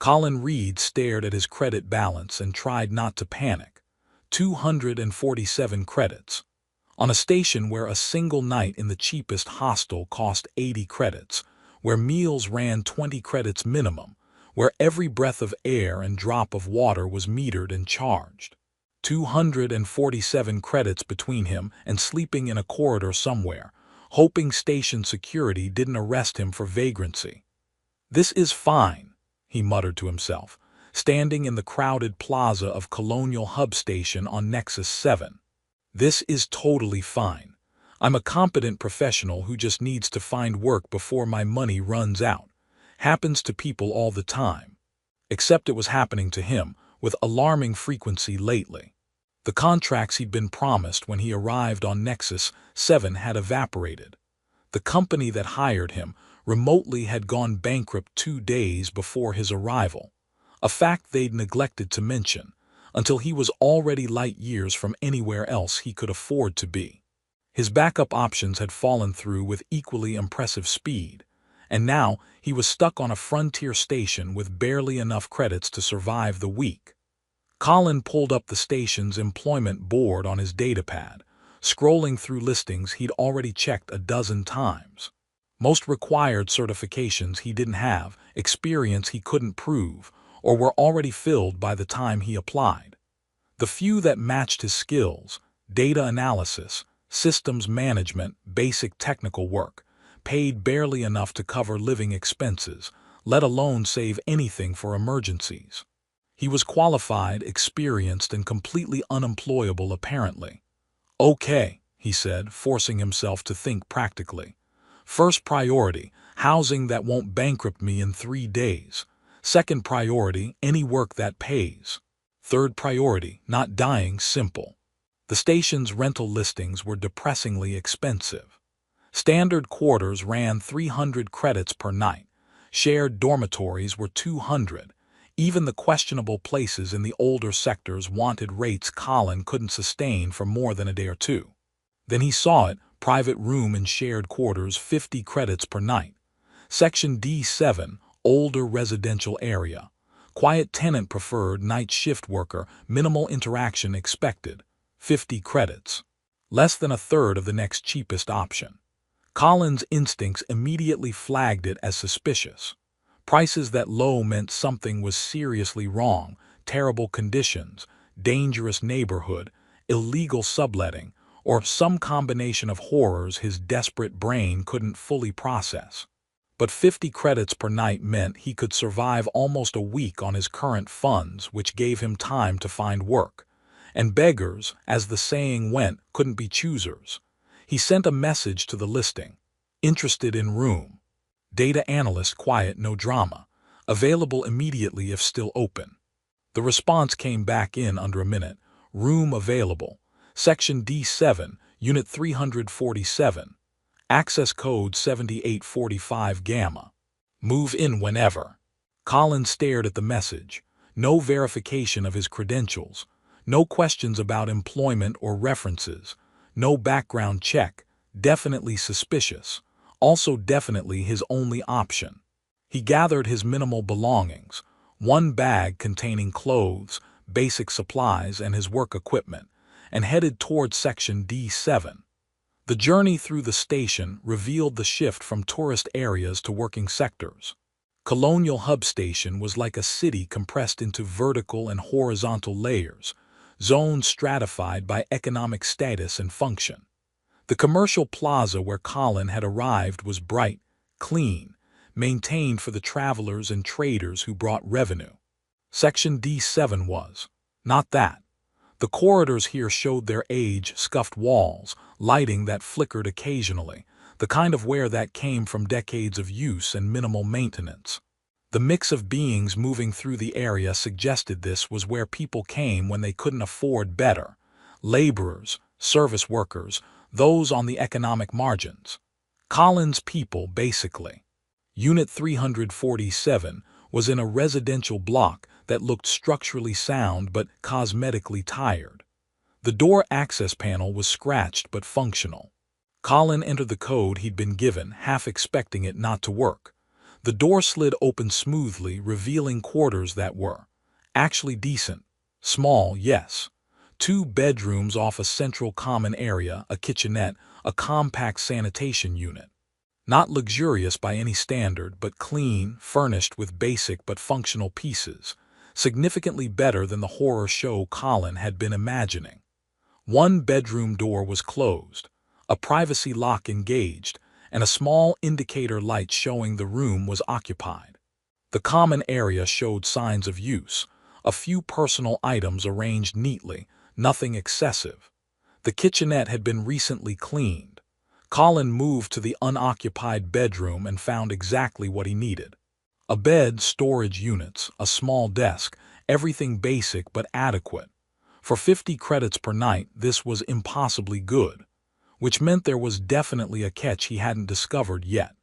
Colin Reed stared at his credit balance and tried not to panic. 247 credits. On a station where a single night in the cheapest hostel cost 80 credits, where meals ran 20 credits minimum, where every breath of air and drop of water was metered and charged. 247 credits between him and sleeping in a corridor somewhere, hoping station security didn't arrest him for vagrancy. "This is fine," he muttered to himself, standing in the crowded plaza of Colonial Hub Station on Nexus 7. "This is totally fine. I'm a competent professional who just needs to find work before my money runs out. Happens to people all the time." Except it was happening to him with alarming frequency lately. The contracts he'd been promised when he arrived on Nexus 7 had evaporated. The company that hired him remotely had gone bankrupt 2 days before his arrival, a fact they'd neglected to mention, until he was already light years from anywhere else he could afford to be. His backup options had fallen through with equally impressive speed, and now he was stuck on a frontier station with barely enough credits to survive the week. Colin pulled up the station's employment board on his datapad, scrolling through listings he'd already checked a dozen times. Most required certifications he didn't have, experience he couldn't prove, or were already filled by the time he applied. The few that matched his skills, data analysis, systems management, basic technical work, paid barely enough to cover living expenses, let alone save anything for emergencies. He was qualified, experienced, and completely unemployable apparently. "Okay," he said, forcing himself to think practically. "First priority, housing that won't bankrupt me in 3 days. Second priority, any work that pays. Third priority, not dying simple." The station's rental listings were depressingly expensive. Standard quarters ran 300 credits per night. Shared dormitories were 200. Even the questionable places in the older sectors wanted rates Colin couldn't sustain for more than a day or two. Then he saw it, private room in shared quarters 50 credits per night. Section D7, older residential area. Quiet tenant preferred night shift worker, minimal interaction expected. 50 credits. Less than a third of the next cheapest option. Colin's instincts immediately flagged it as suspicious. Prices that low meant something was seriously wrong, terrible conditions, dangerous neighborhood, illegal subletting, or some combination of horrors his desperate brain couldn't fully process. But 50 credits per night meant he could survive almost a week on his current funds, which gave him time to find work. And beggars, as the saying went, couldn't be choosers. He sent a message to the listing. "Interested in room. Data analyst, quiet, no drama. Available immediately if still open." The response came back in under a minute. "Room available. Section D7, Unit 347. Access code 7845 Gamma. Move in whenever." Colin stared at the message. No verification of his credentials. No questions about employment or references. No background check. Definitely suspicious. Also definitely his only option. He gathered his minimal belongings, one bag containing clothes, basic supplies, and his work equipment, and headed toward Section D7. The journey through the station revealed the shift from tourist areas to working sectors. Colonial Hub Station was like a city compressed into vertical and horizontal layers, zones stratified by economic status and function. The commercial plaza where Colin had arrived was bright, clean, maintained for the travelers and traders who brought revenue. Section D7 was not that. The corridors here showed their age, scuffed walls, lighting that flickered occasionally, the kind of wear that came from decades of use and minimal maintenance. The mix of beings moving through the area suggested this was where people came when they couldn't afford better. Laborers, service workers, those on the economic margins. Colin's people, basically. Unit 347 was in a residential block that looked structurally sound but cosmetically tired. The door access panel was scratched but functional. Colin entered the code he'd been given, half expecting it not to work. The door slid open smoothly, revealing quarters that were actually decent. Small, yes. 2 bedrooms off a central common area, a kitchenette, a compact sanitation unit. Not luxurious by any standard, but clean, furnished with basic but functional pieces, significantly better than the horror show Colin had been imagining. 1 bedroom door was closed, a privacy lock engaged, and a small indicator light showing the room was occupied. The common area showed signs of use, a few personal items arranged neatly, nothing excessive. The kitchenette had been recently cleaned. Colin moved to the unoccupied bedroom and found exactly what he needed. A bed, storage units, a small desk, everything basic but adequate. For 50 credits per night, this was impossibly good, which meant there was definitely a catch he hadn't discovered yet.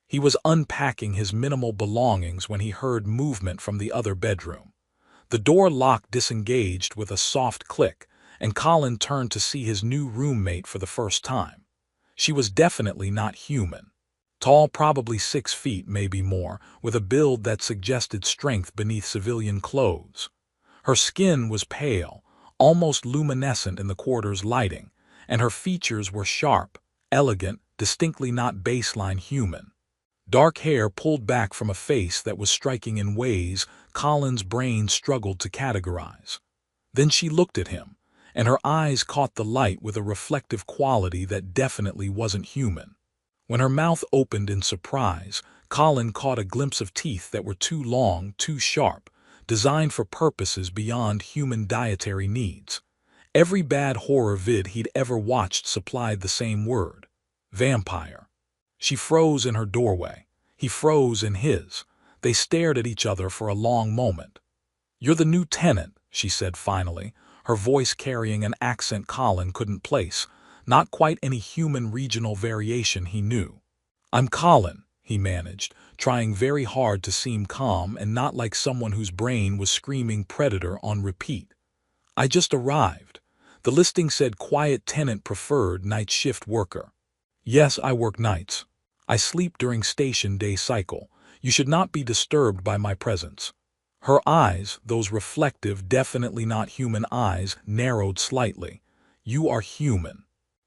He was unpacking his minimal belongings when he heard movement from the other bedroom. The door lock disengaged with a soft click, and Colin turned to see his new roommate for the first time. She was definitely not human. Tall, probably 6 feet, maybe more, with a build that suggested strength beneath civilian clothes. Her skin was pale, almost luminescent in the quarter's lighting, and her features were sharp, elegant, distinctly not baseline human. Dark hair pulled back from a face that was striking in ways Colin's brain struggled to categorize. Then she looked at him, and her eyes caught the light with a reflective quality that definitely wasn't human. When her mouth opened in surprise, Colin caught a glimpse of teeth that were too long, too sharp, designed for purposes beyond human dietary needs. Every bad horror vid he'd ever watched supplied the same word: vampire. She froze in her doorway. He froze in his. They stared at each other for a long moment. "You're the new tenant," she said finally, her voice carrying an accent Colin couldn't place, not quite any human regional variation he knew. "I'm Colin," he managed, trying very hard to seem calm and not like someone whose brain was screaming predator on repeat. "I just arrived. The listing said quiet tenant preferred, night shift worker." "Yes, I work nights. I sleep during station day cycle. You should not be disturbed by my presence." Her eyes, those reflective, definitely not human eyes, narrowed slightly. "You are human."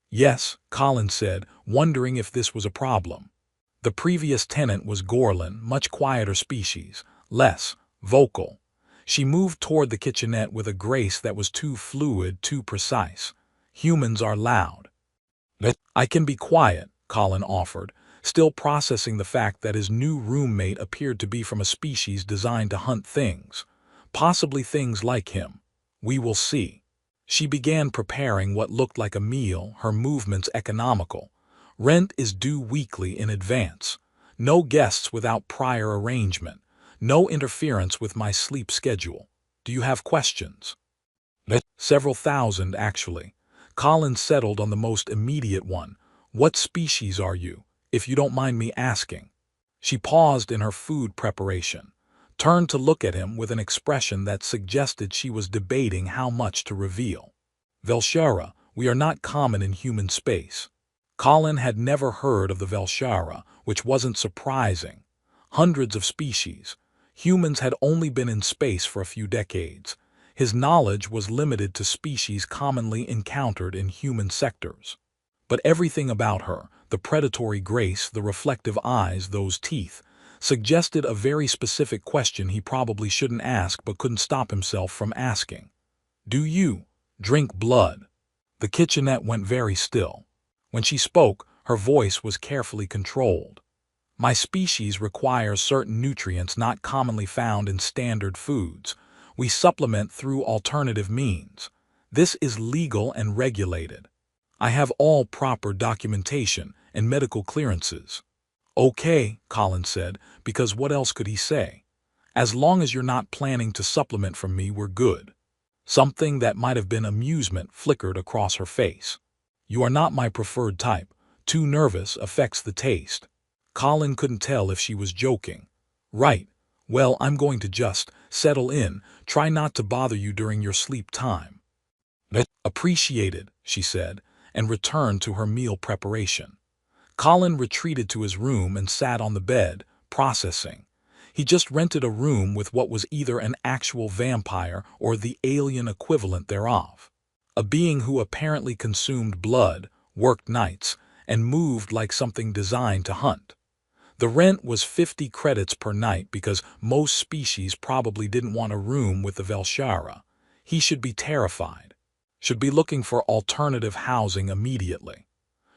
"Yes," Colin said, wondering if this was a problem. The previous tenant was Gorlin, much quieter species, less vocal. She moved toward the kitchenette with a grace that was too fluid, too precise. "Humans are loud." "I can be quiet," Colin offered, still processing the fact that his new roommate appeared to be from a species designed to hunt things. Possibly things like him. "We will see." She began preparing what looked like a meal, her movements economical. "Rent is due weekly in advance. No guests without prior arrangement. No interference with my sleep schedule. Do you have questions?" "Several thousand, actually." Colin settled on the most immediate one. "What species are you, if you don't mind me asking?" She paused in her food preparation, turned to look at him with an expression that suggested she was debating how much to reveal. "Velshara, we are not common in human space." Colin had never heard of the Velshara, which wasn't surprising. Hundreds of species. Humans had only been in space for a few decades. His knowledge was limited to species commonly encountered in human sectors. But everything about her, the predatory grace, the reflective eyes, those teeth, suggested a very specific question he probably shouldn't ask but couldn't stop himself from asking. "Do you drink blood?" The kitchenette went very still. When she spoke, her voice was carefully controlled. "My species requires certain nutrients not commonly found in standard foods. We supplement through alternative means. This is legal and regulated. I have all proper documentation and medical clearances." "Okay," Colin said, because what else could he say? "As long as you're not planning to supplement from me, we're good." Something that might have been amusement flickered across her face. "You are not my preferred type. Too nervous affects the taste." Colin couldn't tell if she was joking. "Right. Well, I'm going to just settle in, try not to bother you during your sleep time." "Appreciated," she said, and returned to her meal preparation. Colin retreated to his room and sat on the bed, processing. He just rented a room with what was either an actual vampire or the alien equivalent thereof. A being who apparently consumed blood, worked nights, and moved like something designed to hunt. The rent was 50 credits per night because most species probably didn't want a room with the Velshara. He should be terrified. Should be looking for alternative housing immediately.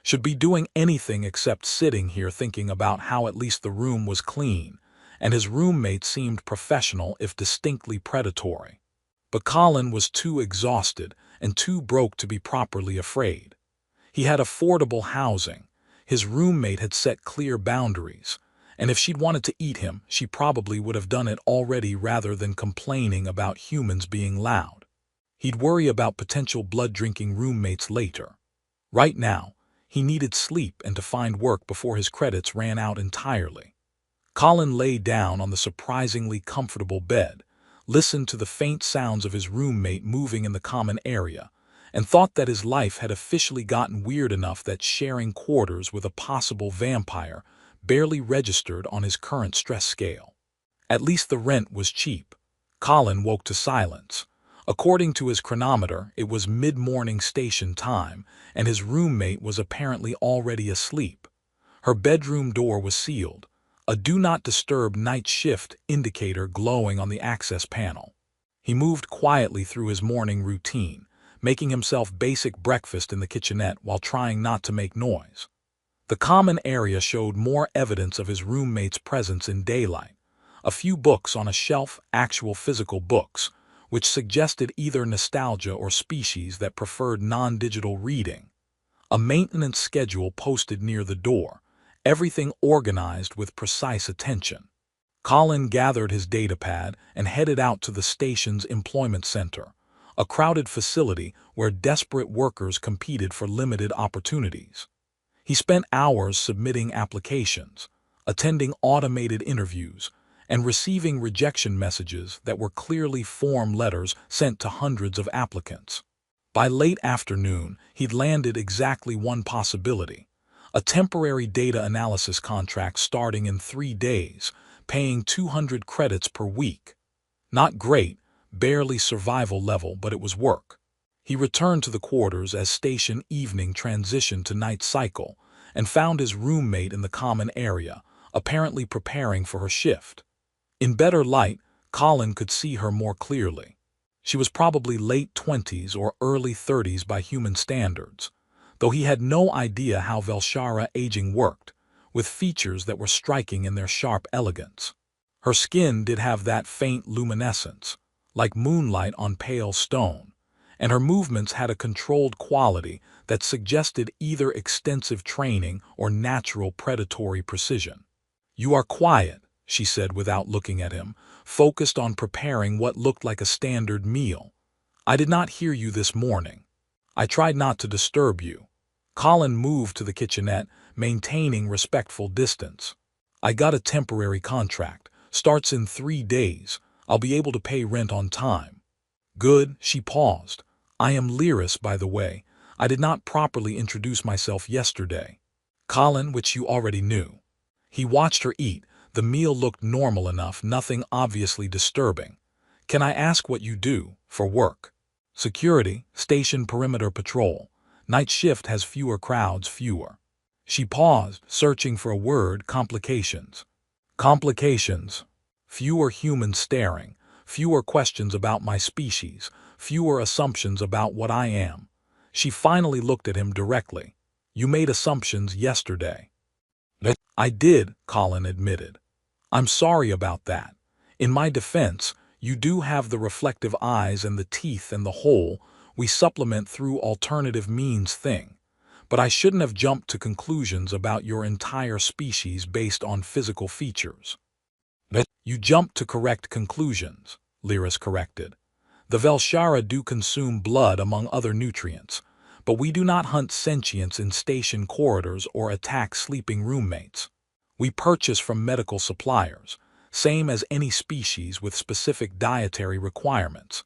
Should be doing anything except sitting here thinking about how at least the room was clean, and his roommate seemed professional if distinctly predatory. But Colin was too exhausted and too broke to be properly afraid. He had affordable housing. His roommate had set clear boundaries, and if she'd wanted to eat him, she probably would have done it already rather than complaining about humans being loud. He'd worry about potential blood-drinking roommates later. Right now, he needed sleep and to find work before his credits ran out entirely. Colin lay down on the surprisingly comfortable bed, listened to the faint sounds of his roommate moving in the common area, and thought that his life had officially gotten weird enough that sharing quarters with a possible vampire barely registered on his current stress scale. At least the rent was cheap. Colin woke to silence. According to his chronometer, it was mid-morning station time, and his roommate was apparently already asleep. Her bedroom door was sealed, a Do Not Disturb night shift indicator glowing on the access panel. He moved quietly through his morning routine, making himself basic breakfast in the kitchenette while trying not to make noise. The common area showed more evidence of his roommate's presence in daylight. A few books on a shelf, actual physical books, which suggested either nostalgia or species that preferred non-digital reading. A maintenance schedule posted near the door, everything organized with precise attention. Colin gathered his datapad and headed out to the station's employment center, a crowded facility where desperate workers competed for limited opportunities. He spent hours submitting applications, attending automated interviews, and receiving rejection messages that were clearly form letters sent to hundreds of applicants. By late afternoon, he'd landed exactly one possibility, a temporary data analysis contract starting in 3 days, paying 200 credits per week. Not great, barely survival level, but it was work. He returned to the quarters as station evening transitioned to night cycle and found his roommate in the common area, apparently preparing for her shift. In better light, Colin could see her more clearly. She was probably late 20s or early 30s by human standards, though he had no idea how Velshara aging worked, with features that were striking in their sharp elegance. Her skin did have that faint luminescence, like moonlight on pale stone, and her movements had a controlled quality that suggested either extensive training or natural predatory precision. "You are quiet," she said without looking at him, focused on preparing what looked like a standard meal. "I did not hear you this morning. I tried not to disturb you." Colin moved to the kitchenette, maintaining respectful distance. "I got a temporary contract. Starts in 3 days. I'll be able to pay rent on time." "Good," she paused. "I am Lyris, by the way. I did not properly introduce myself yesterday." "Colin, which you already knew." He watched her eat. The meal looked normal enough, nothing obviously disturbing. "Can I ask what you do for work?" "Security, station perimeter patrol. Night shift has fewer crowds, fewer." She paused, searching for a word. "Complications." "Complications." Fewer humans staring, fewer questions about my species, fewer assumptions about what I am. She finally looked at him directly. "You made assumptions yesterday." "I did," Colin admitted. "I'm sorry about that. In my defense, you do have the reflective eyes and the teeth and the whole, we supplement through alternative means thing. But I shouldn't have jumped to conclusions about your entire species based on physical features." "You jumped to correct conclusions," Lyris corrected. "The Velshara do consume blood among other nutrients, but we do not hunt sentience in station corridors or attack sleeping roommates. We purchase from medical suppliers, same as any species with specific dietary requirements.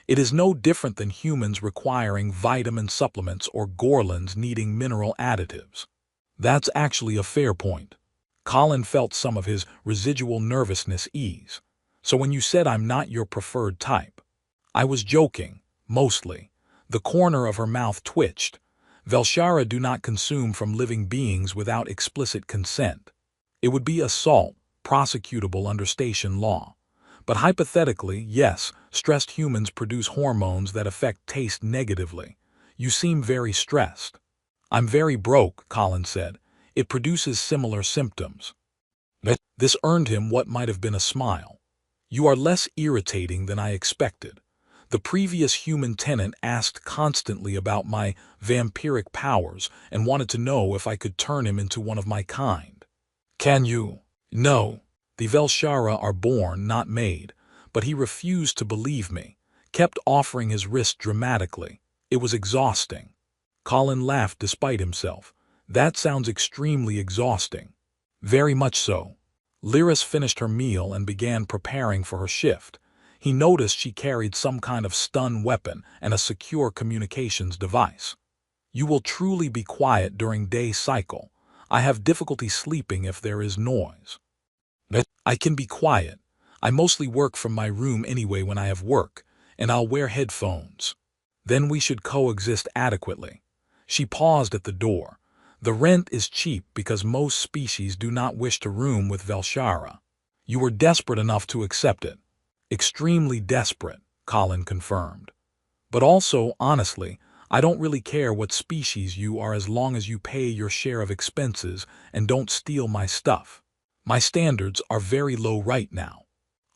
It is no different than humans requiring vitamin supplements or Gorlins needing mineral additives." "That's actually a fair point." Colin felt some of his residual nervousness ease. "So when you said I'm not your preferred type." "I was joking, mostly." The corner of her mouth twitched. "Velshara do not consume from living beings without explicit consent. It would be assault, prosecutable under station law. But hypothetically, yes, stressed humans produce hormones that affect taste negatively. You seem very stressed." "I'm very broke," Colin said. "It produces similar symptoms." This earned him what might have been a smile. "You are less irritating than I expected. The previous human tenant asked constantly about my vampiric powers and wanted to know if I could turn him into one of my kind." "Can you?" "No. The Velshara are born, not made." But he refused to believe me, kept offering his wrist dramatically. It was exhausting. Colin laughed despite himself. "That sounds extremely exhausting." "Very much so." Lyris finished her meal and began preparing for her shift. He noticed she carried some kind of stun weapon and a secure communications device. "You will truly be quiet during day cycle. I have difficulty sleeping if there is noise." "I can be quiet. I mostly work from my room anyway when I have work, and I'll wear headphones." "Then we should coexist adequately." She paused at the door. "The rent is cheap because most species do not wish to room with Velshara. You were desperate enough to accept it." "Extremely desperate," Colin confirmed. "But also, honestly, I don't really care what species you are as long as you pay your share of expenses and don't steal my stuff. My standards are very low right now."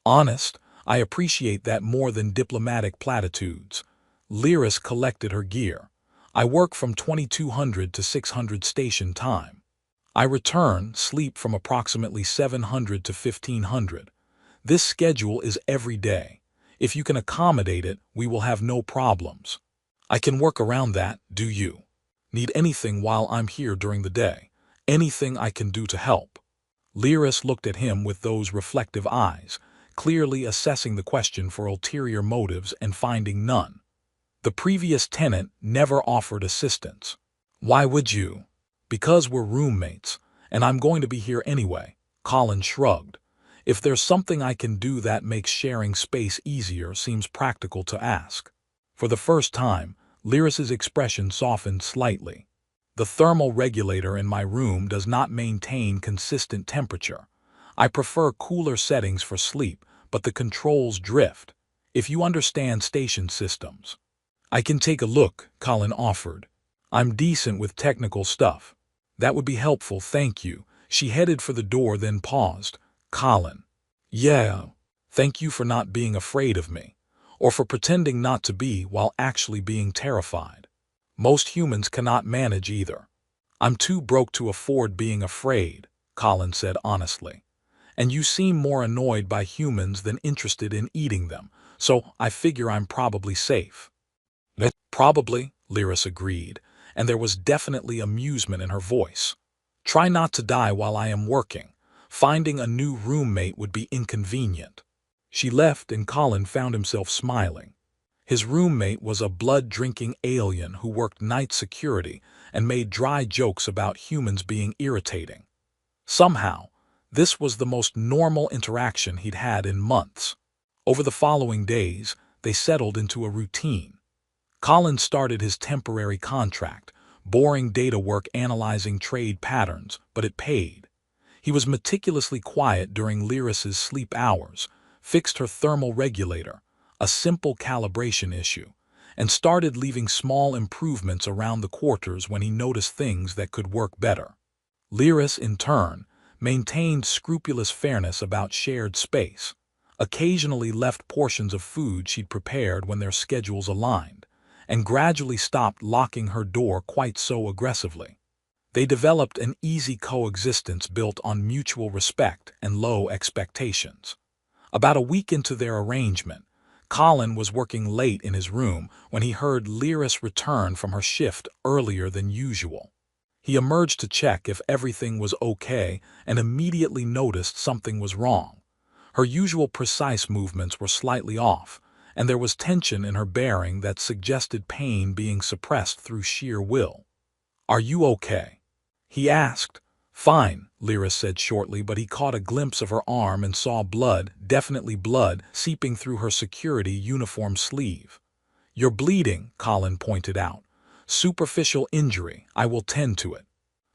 "Honest, I appreciate that more than diplomatic platitudes." Lyris collected her gear. "I work from 2200 to 600 station time. I return, sleep from approximately 700 to 1500. This schedule is every day. If you can accommodate it, we will have no problems." "I can work around that, do you? Need anything while I'm here during the day? Anything I can do to help?" Lyris looked at him with those reflective eyes, clearly assessing the question for ulterior motives and finding none. "The previous tenant never offered assistance." "Why would you?" "Because we're roommates, and I'm going to be here anyway." Colin shrugged. "If there's something I can do that makes sharing space easier, seems practical to ask." For the first time, Lyris's expression softened slightly. "The thermal regulator in my room does not maintain consistent temperature. I prefer cooler settings for sleep, but the controls drift. If you understand station systems." "I can take a look," Colin offered. "I'm decent with technical stuff." "That would be helpful, thank you." She headed for the door, then paused. "Colin." "Yeah. Thank you for not being afraid of me. Or for pretending not to be while actually being terrified. Most humans cannot manage either." "I'm too broke to afford being afraid," Colin said honestly. "And you seem more annoyed by humans than interested in eating them, so I figure I'm probably safe." "Probably," Lyris agreed, and there was definitely amusement in her voice. "Try not to die while I am working. Finding a new roommate would be inconvenient." She left and Colin found himself smiling. His roommate was a blood-drinking alien who worked night security and made dry jokes about humans being irritating. Somehow, this was the most normal interaction he'd had in months. Over the following days, they settled into a routine. Colin started his temporary contract, boring data work analyzing trade patterns, but it paid. He was meticulously quiet during Lyris's sleep hours, fixed her thermal regulator, a simple calibration issue, and started leaving small improvements around the quarters when he noticed things that could work better. Lyris, in turn, maintained scrupulous fairness about shared space, occasionally left portions of food she'd prepared when their schedules aligned, and gradually stopped locking her door quite so aggressively. They developed an easy coexistence built on mutual respect and low expectations. About a week into their arrangement, Colin was working late in his room when he heard Lyris return from her shift earlier than usual. He emerged to check if everything was okay and immediately noticed something was wrong. Her usual precise movements were slightly off, and there was tension in her bearing that suggested pain being suppressed through sheer will. "Are you okay?" he asked, Fine, Lyra said shortly, but he caught a glimpse of her arm and saw blood, definitely blood, seeping through her security uniform sleeve. You're bleeding, Colin pointed out. Superficial injury, I will tend to it.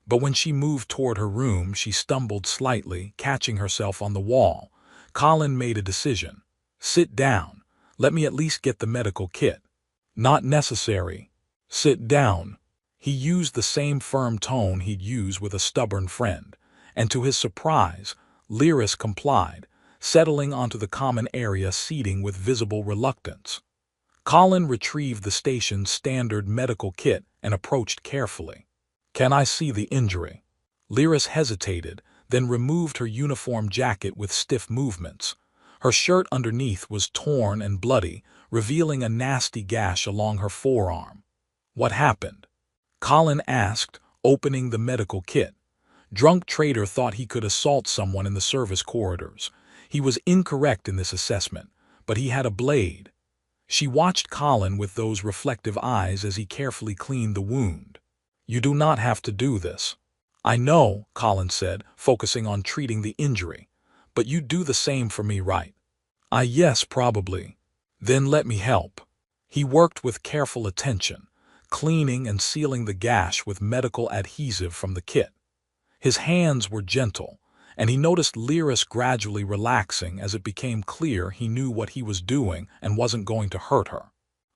But when she moved toward her room, she stumbled slightly, catching herself on the wall. Colin made a decision. Sit down. Let me at least get the medical kit. Not necessary. Sit down. He used the same firm tone he'd use with a stubborn friend, and to his surprise, Lyris complied, settling onto the common area seating with visible reluctance. Colin retrieved the station's standard medical kit and approached carefully. Can I see the injury? Lyris hesitated, then removed her uniform jacket with stiff movements. Her shirt underneath was torn and bloody, revealing a nasty gash along her forearm. What happened? Colin asked, opening the medical kit. Drunk Trader thought he could assault someone in the service corridors. He was incorrect in this assessment, but he had a blade. She watched Colin with those reflective eyes as he carefully cleaned the wound. You do not have to do this. I know, Colin said, focusing on treating the injury. But you do the same for me, right? Yes, probably. Then let me help. He worked with careful attention, cleaning and sealing the gash with medical adhesive from the kit. His hands were gentle, and he noticed Lyris gradually relaxing as it became clear he knew what he was doing and wasn't going to hurt her.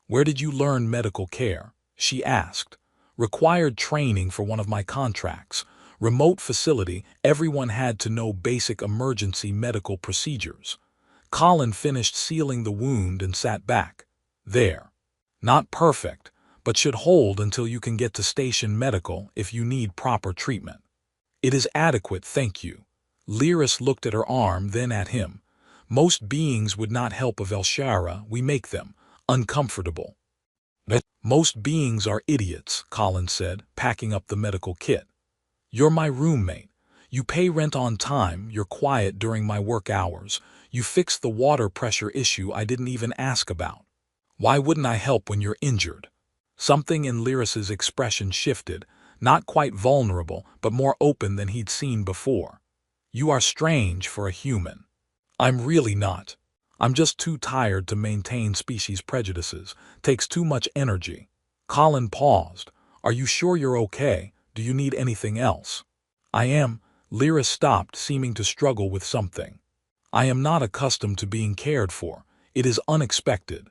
Where did you learn medical care? She asked. Required training for one of my contracts. Remote facility, everyone had to know basic emergency medical procedures. Colin finished sealing the wound and sat back. There. Not perfect, but should hold until you can get to station medical if you need proper treatment. It is adequate, thank you. Lyris looked at her arm, then at him. Most beings would not help a Velshara, we make them uncomfortable. Most beings are idiots, Colin said, packing up the medical kit. You're my roommate. You pay rent on time, you're quiet during my work hours. You fix the water pressure issue I didn't even ask about. Why wouldn't I help when you're injured? Something in Lyris's expression shifted, not quite vulnerable, but more open than he'd seen before. You are strange for a human. I'm really not. I'm just too tired to maintain species prejudices. Takes too much energy. Colin paused. Are you sure you're okay? Do you need anything else? I am. Lyris stopped, seeming to struggle with something. I am not accustomed to being cared for. It is unexpected.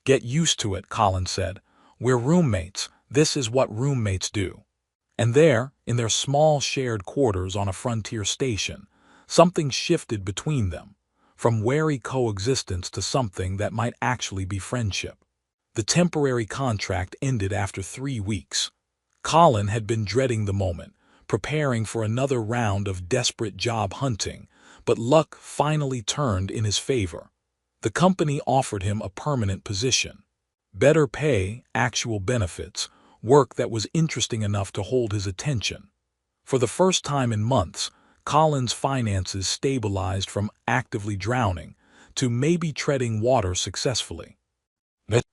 Get used to it, Colin said. We're roommates. This is what roommates do. And there, in their small shared quarters on a frontier station, something shifted between them, from wary coexistence to something that might actually be friendship. The temporary contract ended after 3 weeks. Colin had been dreading the moment, preparing for another round of desperate job hunting, but luck finally turned in his favor. The company offered him a permanent position. Better pay, actual benefits, work that was interesting enough to hold his attention. For the first time in months, Colin's finances stabilized from actively drowning to maybe treading water successfully.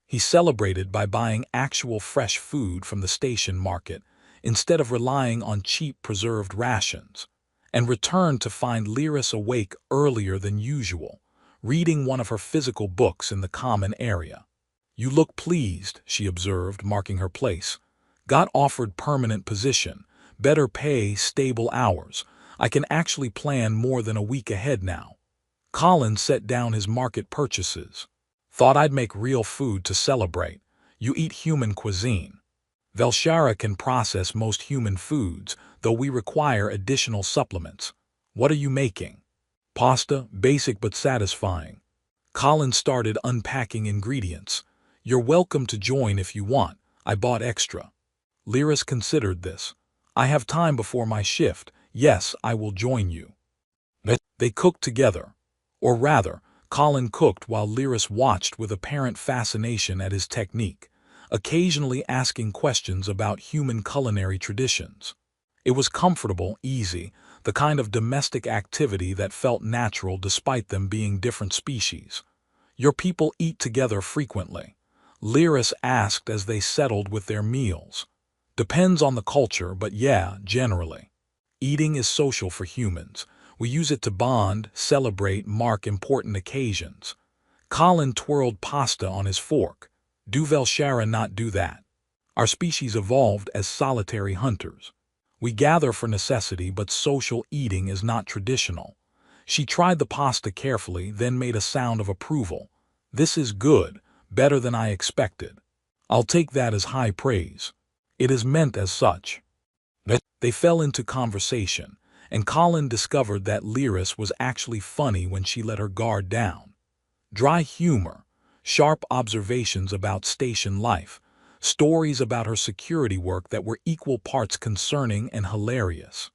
He celebrated by buying actual fresh food from the station market instead of relying on cheap preserved rations, and returned to find Lyris awake earlier than usual, reading one of her physical books in the common area. You look pleased, she observed, marking her place. Got offered permanent position, better pay, stable hours. I can actually plan more than a week ahead now. Colin set down his market purchases. Thought I'd make real food to celebrate. You eat human cuisine. Velshara can process most human foods, though we require additional supplements. What are you making? Pasta, basic but satisfying. Colin started unpacking ingredients. You're welcome to join if you want. I bought extra. Lyris considered this. I have time before my shift. Yes, I will join you. They cooked together. Or rather, Colin cooked while Lyris watched with apparent fascination at his technique, occasionally asking questions about human culinary traditions. It was comfortable, easy, the kind of domestic activity that felt natural despite them being different species. Your people eat together frequently? Lyris asked as they settled with their meals. Depends on the culture, but yeah, generally. Eating is social for humans. We use it to bond, celebrate, mark important occasions. Colin twirled pasta on his fork. Do Velshara not do that? Our species evolved as solitary hunters. We gather for necessity, but social eating is not traditional. She tried the pasta carefully, then made a sound of approval. This is good, better than I expected. I'll take that as high praise. It is meant as such. They fell into conversation, and Colin discovered that Lyris was actually funny when she let her guard down. Dry humor, sharp observations about station life, stories about her security work that were equal parts concerning and hilarious.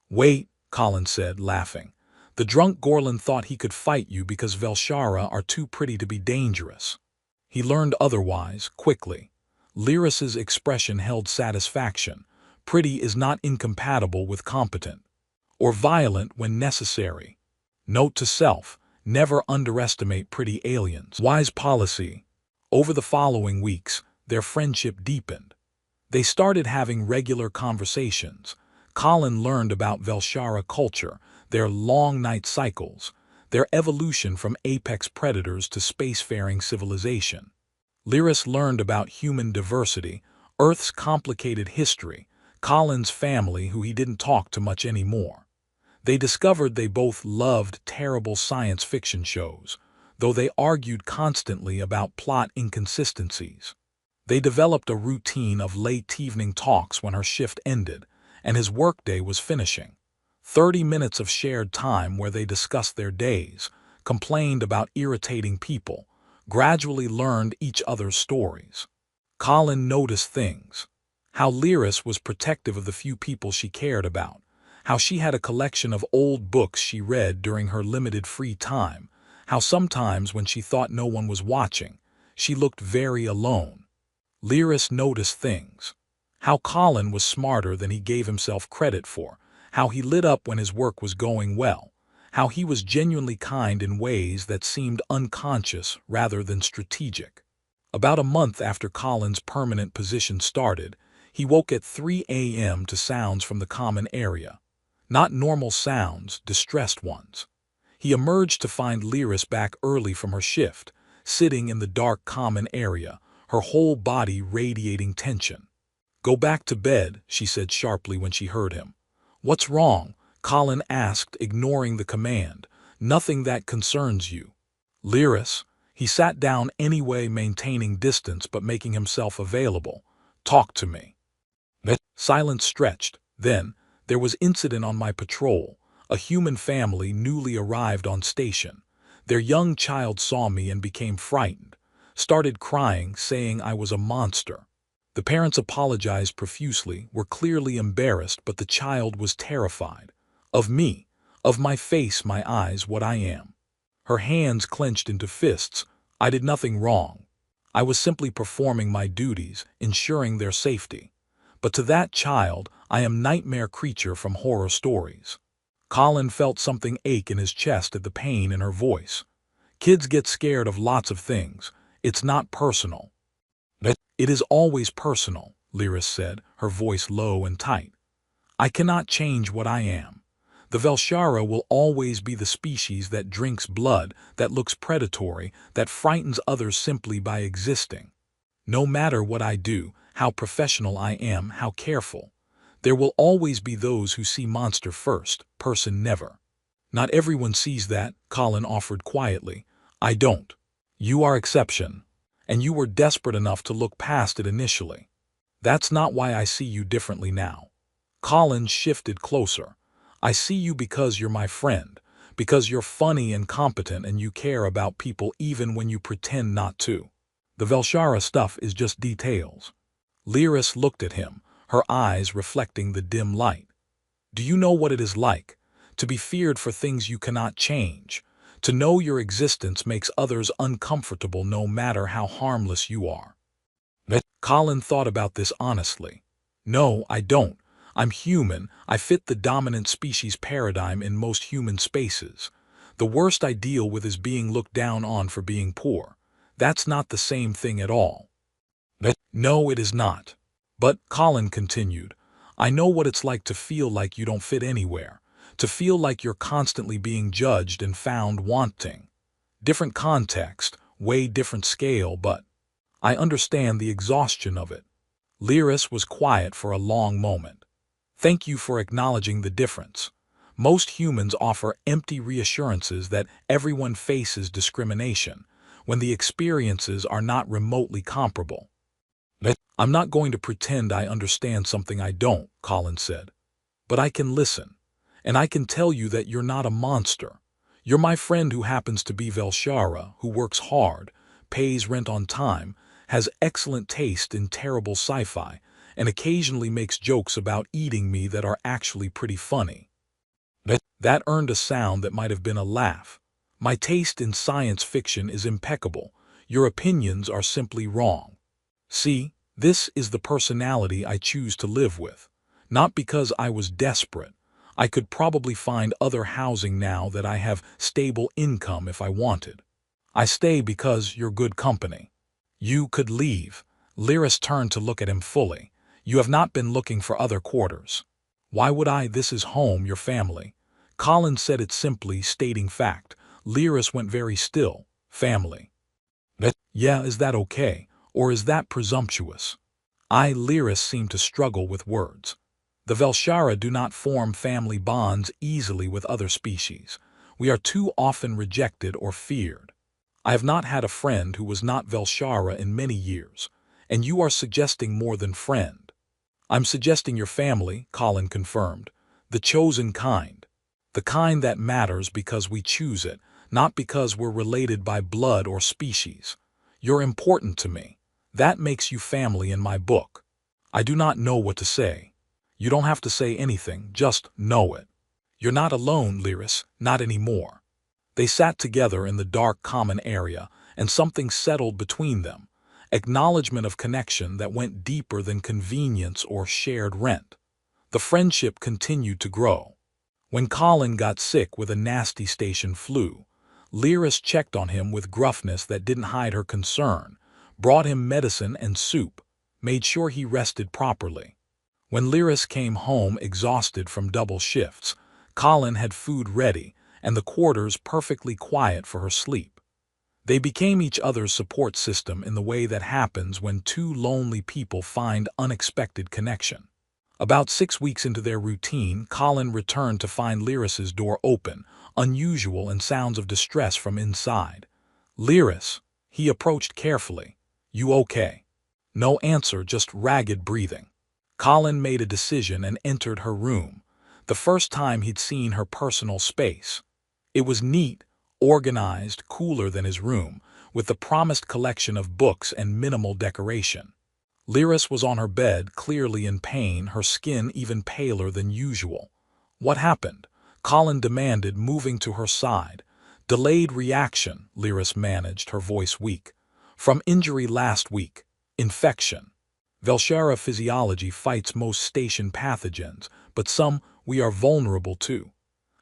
Wait, Colin said, laughing. The drunk Gorlin thought he could fight you because Velshara are too pretty to be dangerous. He learned otherwise, quickly. Lyris's expression held satisfaction. Pretty is not incompatible with competent. Or violent when necessary. Note to self, never underestimate pretty aliens. Wise policy. Over the following weeks, their friendship deepened. They started having regular conversations. Colin learned about Velshara culture, their long night cycles, their evolution from apex predators to spacefaring civilization. Lyris learned about human diversity, Earth's complicated history, Colin's family who he didn't talk to much anymore. They discovered they both loved terrible science fiction shows, though they argued constantly about plot inconsistencies. They developed a routine of late evening talks when her shift ended and his workday was finishing. 30 minutes of shared time where they discussed their days, complained about irritating people, gradually learned each other's stories. Colin noticed things. How Lyris was protective of the few people she cared about, how she had a collection of old books she read during her limited free time, how sometimes when she thought no one was watching, she looked very alone. Lyris noticed things. How Colin was smarter than he gave himself credit for, how he lit up when his work was going well, how he was genuinely kind in ways that seemed unconscious rather than strategic. About a month after Colin's permanent position started, he woke at 3 a.m. to sounds from the common area. Not normal sounds, distressed ones. He emerged to find Lyris back early from her shift, sitting in the dark common area, her whole body radiating tension. Go back to bed, she said sharply when she heard him. What's wrong? Colin asked, ignoring the command. Nothing that concerns you. Lyris, he sat down anyway, maintaining distance but making himself available. Talk to me. Silence stretched. Then, there was incident on my patrol. A human family newly arrived on station. Their young child saw me and became frightened. Started crying, saying I was a monster. The parents apologized profusely, were clearly embarrassed, but the child was terrified. Of me, of my face, my eyes, what I am. Her hands clenched into fists. I did nothing wrong. I was simply performing my duties, ensuring their safety. But to that child, I am nightmare creature from horror stories. Colin felt something ache in his chest at the pain in her voice. Kids get scared of lots of things. It's not personal. It is always personal, Lyris said, her voice low and tight. I cannot change what I am. The Velshara will always be the species that drinks blood, that looks predatory, that frightens others simply by existing. No matter what I do, how professional I am, how careful, there will always be those who see monster first, person never. Not everyone sees that, Colin offered quietly. I don't. You are exception. And you were desperate enough to look past it initially. That's not why I see you differently now. Colin shifted closer. I see you because you're my friend, because you're funny and competent and you care about people even when you pretend not to. The Velshara stuff is just details. Lyris looked at him, her eyes reflecting the dim light. Do you know what it is like? To be feared for things you cannot change. To know your existence makes others uncomfortable no matter how harmless you are. Colin thought about this honestly. No, I don't. I'm human. I fit the dominant species paradigm in most human spaces. The worst I deal with is being looked down on for being poor. That's not the same thing at all. No, it is not. But, Colin continued, I know what it's like to feel like you don't fit anywhere, to feel like you're constantly being judged and found wanting. Different context, way different scale, but I understand the exhaustion of it. Lyris was quiet for a long moment. Thank you for acknowledging the difference. Most humans offer empty reassurances that everyone faces discrimination, when the experiences are not remotely comparable. I'm not going to pretend I understand something I don't, Colin said. But I can listen, and I can tell you that you're not a monster. You're my friend who happens to be Velshara, who works hard, pays rent on time, has excellent taste in terrible sci-fi, and occasionally makes jokes about eating me that are actually pretty funny. That earned a sound that might have been a laugh. My taste in science fiction is impeccable. Your opinions are simply wrong. See, this is the personality I choose to live with. Not because I was desperate. I could probably find other housing now that I have stable income if I wanted. I stay because you're good company. You could leave. Lyris turned to look at him fully. You have not been looking for other quarters. Why would I? This is home, your family. Colin said it simply, stating fact. Lyris went very still. Family. Yeah, is that okay? Or is that presumptuous? Lyris seemed to struggle with words. The Velshara do not form family bonds easily with other species. We are too often rejected or feared. I have not had a friend who was not Velshara in many years, and you are suggesting more than friend. I'm suggesting your family, Colin confirmed. The chosen kind. The kind that matters because we choose it, not because we're related by blood or species. You're important to me. That makes you family in my book. I do not know what to say. You don't have to say anything, just know it. You're not alone, Lyris, not anymore. They sat together in the dark common area, and something settled between them, acknowledgement of connection that went deeper than convenience or shared rent. The friendship continued to grow. When Colin got sick with a nasty station flu, Lyris checked on him with gruffness that didn't hide her concern, brought him medicine and soup, made sure he rested properly. When Lyris came home exhausted from double shifts, Colin had food ready and the quarters perfectly quiet for her sleep. They became each other's support system in the way that happens when two lonely people find unexpected connection. About 6 weeks into their routine, Colin returned to find Lyris's door open, unusual and sounds of distress from inside. Lyris, he approached carefully. You okay? No answer, just ragged breathing. Colin made a decision and entered her room, the first time he'd seen her personal space. It was neat, organized, cooler than his room, with the promised collection of books and minimal decoration. Lyris was on her bed, clearly in pain, her skin even paler than usual. What happened? Colin demanded, moving to her side. Delayed reaction, Lyris managed, her voice weak. From injury last week. Infection. Velshara physiology fights most station pathogens, but some we are vulnerable to.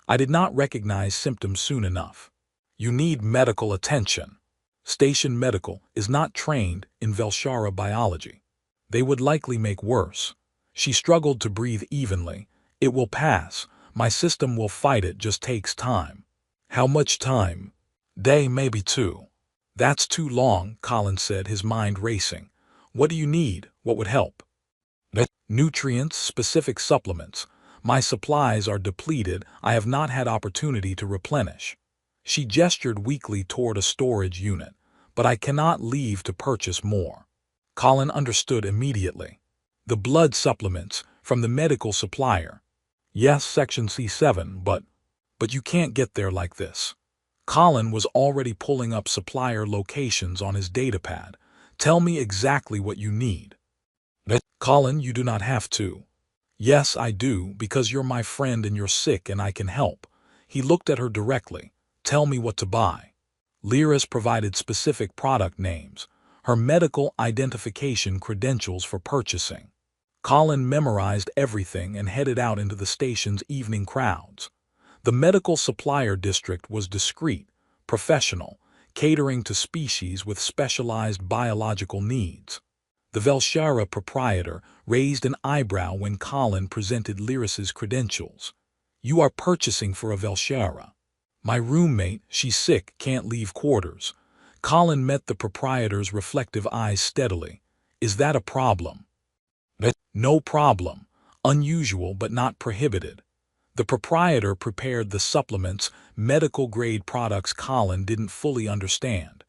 I did not recognize symptoms soon enough. You need medical attention. Station Medical is not trained in Velshara biology. They would likely make worse. She struggled to breathe evenly. It will pass. My system will fight it, just takes time. How much time? Day, maybe 2. That's too long, Colin said, his mind racing. What do you need? What would help? Nutrients, specific supplements. My supplies are depleted. I have not had opportunity to replenish. She gestured weakly toward a storage unit, but I cannot leave to purchase more. Colin understood immediately. The blood supplements from the medical supplier. Yes, section C7, but you can't get there like this. Colin was already pulling up supplier locations on his datapad. Tell me exactly what you need. Colin, you do not have to. Yes, I do, because you're my friend and you're sick and I can help. He looked at her directly. Tell me what to buy. Lyris provided specific product names, her medical identification credentials for purchasing. Colin memorized everything and headed out into the station's evening crowds. The medical supplier district was discreet, professional, catering to species with specialized biological needs. The Velshara proprietor raised an eyebrow when Colin presented Lyris's credentials. "You are purchasing for a Velshara." "My roommate, she's sick, can't leave quarters." Colin met the proprietor's reflective eyes steadily. "Is that a problem?" "No problem. Unusual but not prohibited." The proprietor prepared the supplements, medical-grade products Colin didn't fully understand.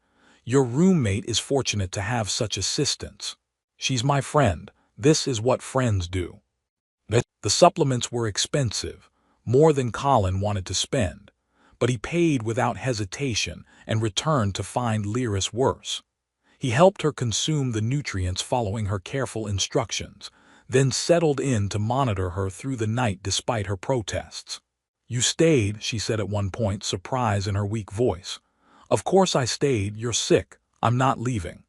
"Your roommate is fortunate to have such assistance." "She's my friend. This is what friends do." The supplements were expensive, more than Colin wanted to spend, but he paid without hesitation and returned to find Lyris worse. He helped her consume the nutrients following her careful instructions, then settled in to monitor her through the night despite her protests. "You stayed," she said at one point, surprise in her weak voice. "Of course I stayed. You're sick. I'm not leaving."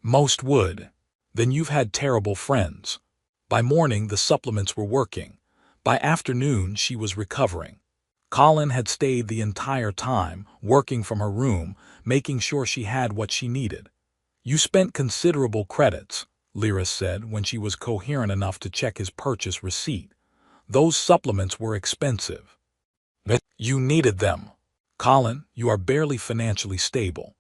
"Most would." "Then you've had terrible friends." By morning the supplements were working. By afternoon she was recovering. Colin had stayed the entire time, working from her room, making sure she had what she needed. "You spent considerable credits," Lyris said when she was coherent enough to check his purchase receipt. "Those supplements were expensive." "You needed them." "Colin, you are barely financially stable.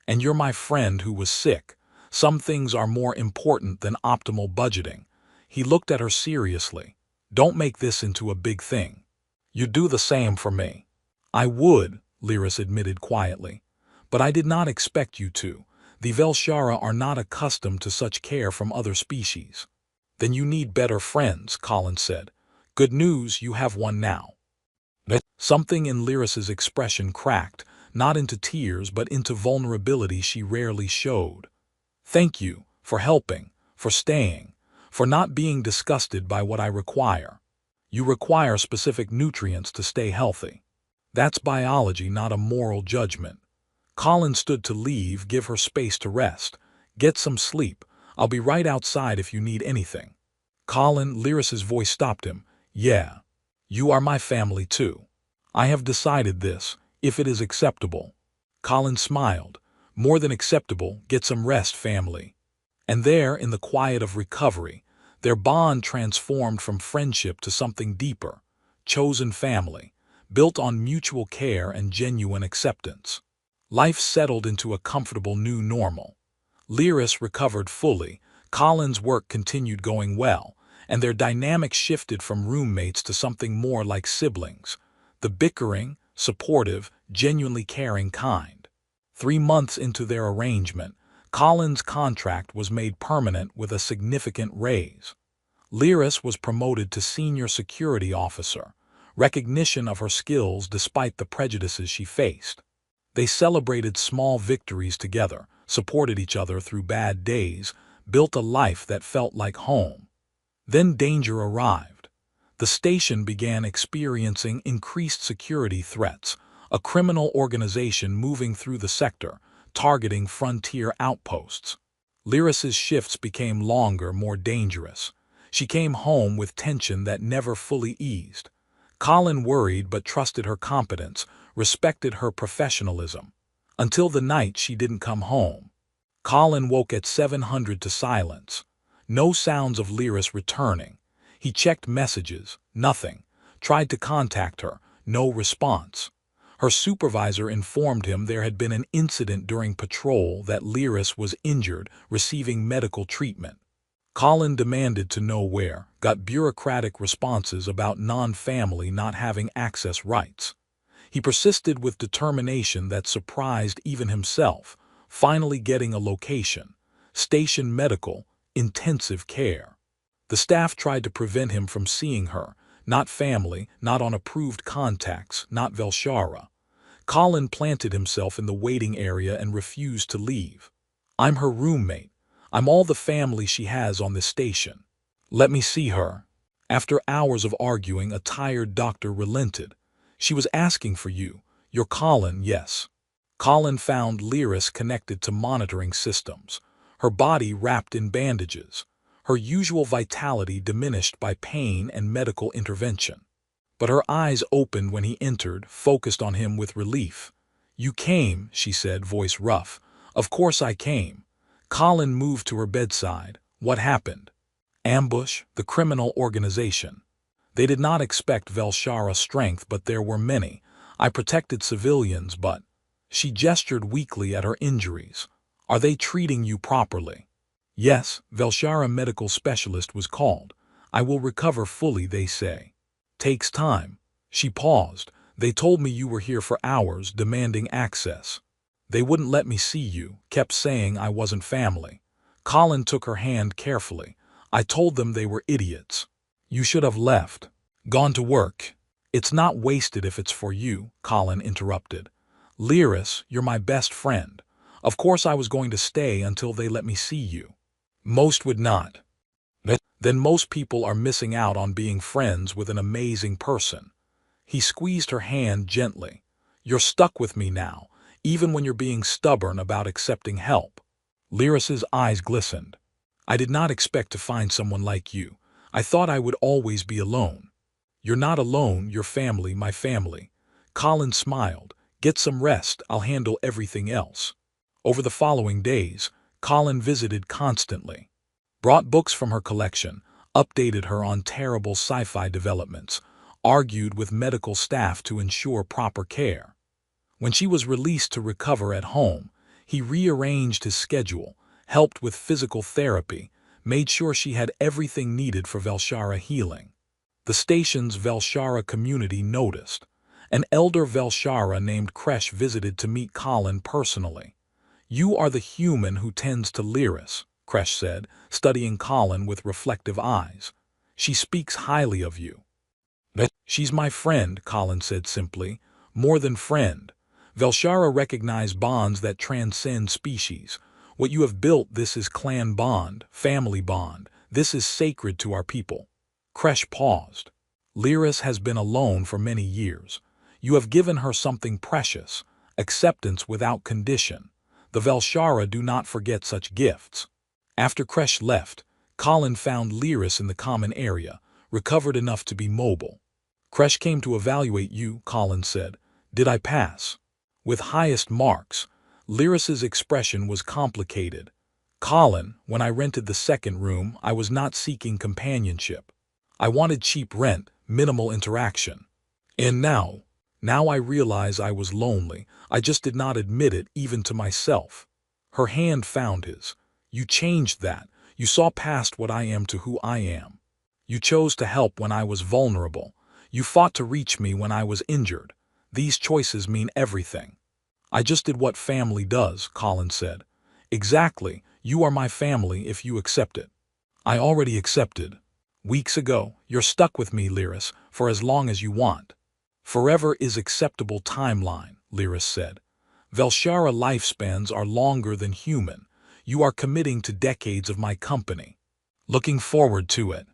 And you're my friend who was sick. Some things are more important than optimal budgeting." He looked at her seriously. "Don't make this into a big thing. You do the same for me." "I would," Lyris admitted quietly. "But I did not expect you to. The Velshara are not accustomed to such care from other species." "Then you need better friends," Colin said. "Good news, you have one now." Something in Lyris's expression cracked, not into tears but into vulnerability she rarely showed. "Thank you, for helping, for staying, for not being disgusted by what I require. You require specific nutrients to stay healthy. That's biology, not a moral judgment." Colin stood to leave, give her space to rest. "Get some sleep. I'll be right outside if you need anything." "Colin," Lyris's voice stopped him. "Yeah. You are my family too. I have decided this, if it is acceptable." Colin smiled. "More than acceptable. Get some rest, family." And there, in the quiet of recovery, their bond transformed from friendship to something deeper, chosen family, built on mutual care and genuine acceptance. Life settled into a comfortable new normal. Lyris recovered fully, Colin's work continued going well, and their dynamic shifted from roommates to something more like siblings, the bickering, supportive, genuinely caring kind. 3 months into their arrangement, Colin's contract was made permanent with a significant raise. Lyris was promoted to senior security officer, recognition of her skills despite the prejudices she faced. They celebrated small victories together, supported each other through bad days, built a life that felt like home. Then danger arrived. The station began experiencing increased security threats, a criminal organization moving through the sector, targeting frontier outposts. Lyris's shifts became longer, more dangerous. She came home with tension that never fully eased. Colin worried but trusted her competence, respected her professionalism. Until the night she didn't come home. Colin woke at 700 to silence. No sounds of Lyris returning. He checked messages, nothing. Tried to contact her, no response. Her supervisor informed him there had been an incident during patrol, that Lyris was injured, receiving medical treatment. Colin demanded to know where, got bureaucratic responses about non-family not having access rights. He persisted with determination that surprised even himself, finally getting a location. Station Medical, intensive care. The staff tried to prevent him from seeing her, not family, not on approved contacts, not Velshara. Colin planted himself in the waiting area and refused to leave. "I'm her roommate. I'm all the family she has on this station. Let me see her." After hours of arguing, a tired doctor relented. "She was asking for you. You're Colin, yes." Colin found Lyris connected to monitoring systems, her body wrapped in bandages, her usual vitality diminished by pain and medical intervention. But her eyes opened when he entered, focused on him with relief. "You came," she said, voice rough. "Of course I came." Colin moved to her bedside. What happened? Ambush, the criminal organization. They did not expect Velshara's strength, but there were many. I protected civilians, but... She gestured weakly at her injuries. Are they treating you properly? Yes, Velshara medical specialist was called. I will recover fully, they say. Takes time. She paused. They told me you were here for hours, demanding access. They wouldn't let me see you, kept saying I wasn't family. Colin took her hand carefully. I told them they were idiots. You should have left. Gone to work. It's not wasted if it's for you, Colin interrupted. Lyris, you're my best friend. Of course I was going to stay until they let me see you. Most would not. Then most people are missing out on being friends with an amazing person. He squeezed her hand gently. You're stuck with me now, even when you're being stubborn about accepting help. Lyris's eyes glistened. I did not expect to find someone like you. I thought I would always be alone. You're not alone, your family, my family. Colin smiled. Get some rest, I'll handle everything else. Over the following days, Colin visited constantly. Brought books from her collection, updated her on terrible sci-fi developments, argued with medical staff to ensure proper care. When she was released to recover at home, he rearranged his schedule, helped with physical therapy, made sure she had everything needed for Velshara healing. The station's Velshara community noticed. An elder Velshara named Kresh visited to meet Colin personally. You are the human who tends to Lyris, Kresh said, studying Colin with reflective eyes. She speaks highly of you. She's my friend, Colin said simply. More than friend. Velshara recognize bonds that transcend species. What you have built, this is clan bond, family bond. This is sacred to our people. Kresh paused. Lyris has been alone for many years. You have given her something precious, acceptance without condition. The Velshara do not forget such gifts. After Kresh left, Colin found Lyris in the common area, recovered enough to be mobile. Kresh came to evaluate you, Colin said. Did I pass? With highest marks. Lyris's expression was complicated. Colin, when I rented the second room, I was not seeking companionship. I wanted cheap rent, minimal interaction. And now I realize I was lonely. I just did not admit it even to myself. Her hand found his. You changed that. You saw past what I am to who I am. You chose to help when I was vulnerable. You fought to reach me when I was injured. These choices mean everything. I just did what family does, Colin said. Exactly. You are my family if you accept it. I already accepted. Weeks ago, you're stuck with me, Lyris, for as long as you want. Forever is acceptable timeline, Lyris said. Velshara lifespans are longer than human. You are committing to decades of my company. Looking forward to it.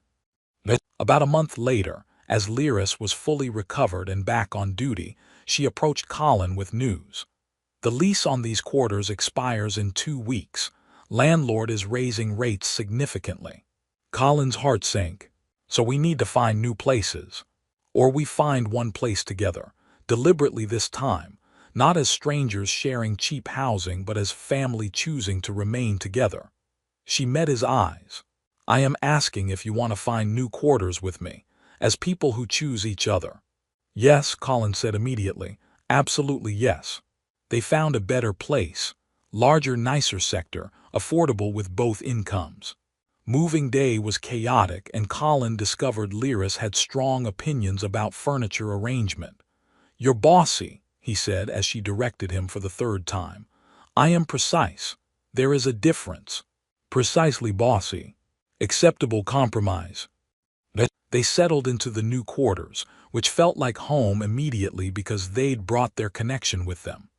About a month later, as Lyris was fully recovered and back on duty, she approached Colin with news. The lease on these quarters expires in 2 weeks. Landlord is raising rates significantly. Colin's heart sank. So we need to find new places. Or we find one place together, deliberately this time, not as strangers sharing cheap housing but as family choosing to remain together. She met his eyes. I am asking if you want to find new quarters with me, as people who choose each other. Yes, Colin said immediately. Absolutely yes. They found a better place, larger, nicer sector, affordable with both incomes. Moving day was chaotic, and Colin discovered Lyris had strong opinions about furniture arrangement. You're bossy, he said as she directed him for the 3rd time. I am precise. There is a difference. Precisely bossy. Acceptable compromise. They settled into the new quarters, which felt like home immediately because they'd brought their connection with them.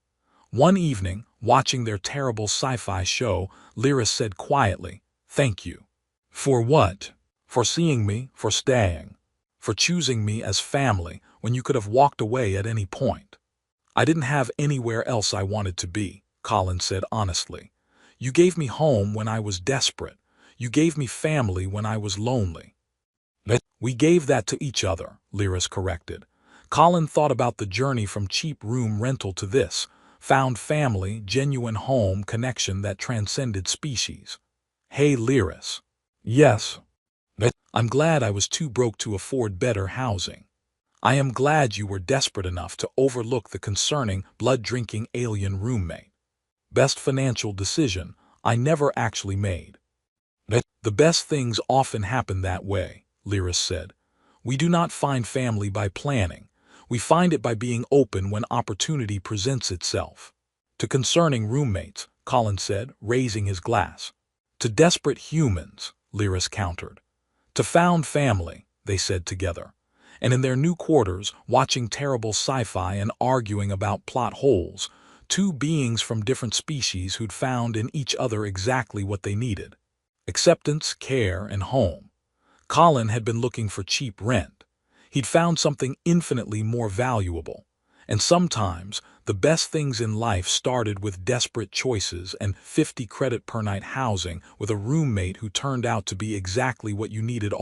One evening, watching their terrible sci-fi show, Lyris said quietly, "Thank you." For what? For seeing me, for staying, for choosing me as family when you could have walked away at any point. I didn't have anywhere else I wanted to be, Colin said honestly. You gave me home when I was desperate. You gave me family when I was lonely. We gave that to each other, Lyris corrected. Colin thought about the journey from cheap room rental to this, found family, genuine home connection that transcended species. Hey, Lyris. Yes. I'm glad I was too broke to afford better housing. I am glad you were desperate enough to overlook the concerning, blood-drinking alien roommate. Best financial decision I never actually made. The best things often happen that way, Lyris said. We do not find family by planning. We find it by being open when opportunity presents itself. To concerning roommates, Colin said, raising his glass. To desperate humans, Lyris countered. To found family, they said together. And in their new quarters, watching terrible sci-fi and arguing about plot holes, two beings from different species who'd found in each other exactly what they needed. Acceptance, care, and home. Colin had been looking for cheap rent. He'd found something infinitely more valuable. And sometimes, the best things in life started with desperate choices and 50 credit per night housing with a roommate who turned out to be exactly what you needed all